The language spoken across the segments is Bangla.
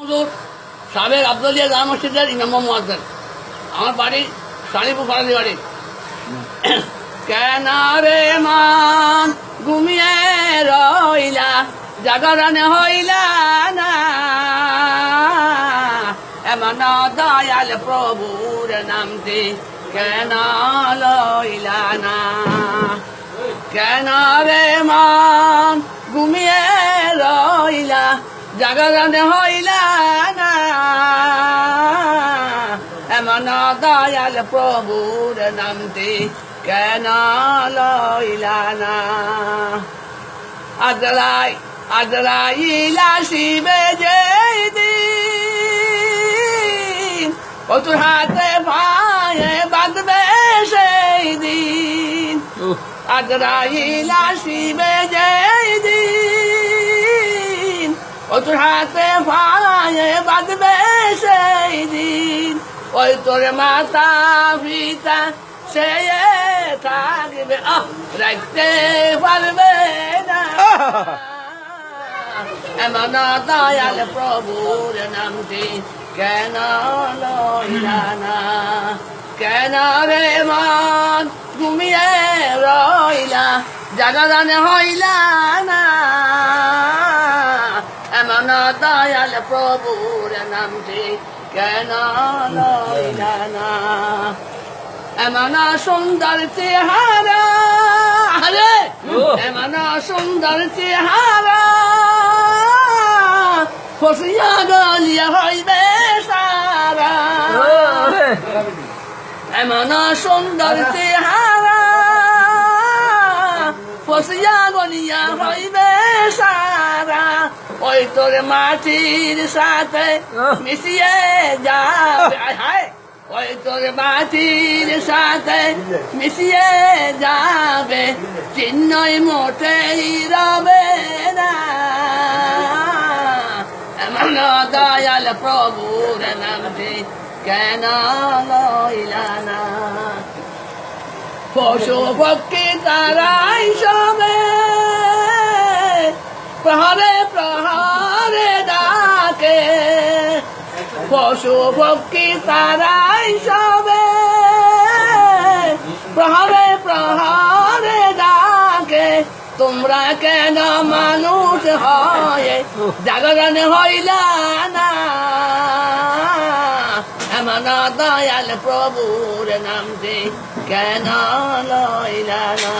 হুজুর সাবেক আব্দুলিয়া জামা মসজিদের ইমাম মুয়াজ্জিন। আমার বাড়ি সালিপুর ফরাজি বাড়ি। কেন রে মান ঘুমিয়ে রইলা, জাগরণ হইলা না, এমন দয়াল প্রভুর নামটি কেন লইলা না। কেন রে মান ঘুমিয়ে রইলা, জাগরণ হইলা না, এমন দয়াল প্রভুর নামটি কেন লইলা না। আজরাইল আসিবে যেই দিন, কতুর হাতে পায়ে বাঁধবে সেই দিন। আজরাইল আসিবে যেই দিন, কতুর হাতে পায়ে বাঁধবে সেই দিন। ওই তোর মাতা পিতা সে থাকবে, রাখতে পারবে না, এমন দয়াল প্রভুর নামটি কেন লইলা না। কেন রে মন ঘুমিয়ে রইলা, জাগরণ হইলা না, এমন দয়াল প্রভুর নামটি কেন লইলা না। এমন সুন্দর চেহারা, আরে এমন সুন্দর চেহারা, ফসিয়া গলিয়া হইবে সারা। এমন সুন্দর চেহারা, ফসিয়া গলিয়া হইবে সারা। ওই তোর মাটির সাথে মিশিয়ে যাবে, হায় ওই তোর মাটির সাথে মিশিয়ে যাবে, চিহ্নই মোটেই রবে না, এমন দয়াল প্রভুর নামটি কেন লইলা না। পশু পক্ষী তারাই সবে প্রহরে প্রহরে ডাকে, পশু পক্ষী তারাই সবে প্রহরে প্রহরে ডাকে। তোমরা কেন মানুষ হয় জাগরণ হইলা না, এমন দয়াল প্রভুর নামটি কেন লইলা না।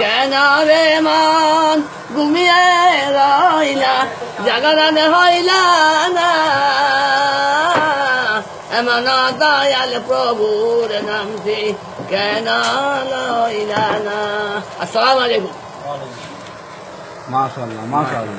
কেন রে মন ঘুমিয়ে রইলা, জাগরণ হইলা না, এমন দয়াল প্রভুর নামটি কেন লইলা না। আসসালামু আলাইকুম। মাশাআল্লাহ মাশাআল্লাহ।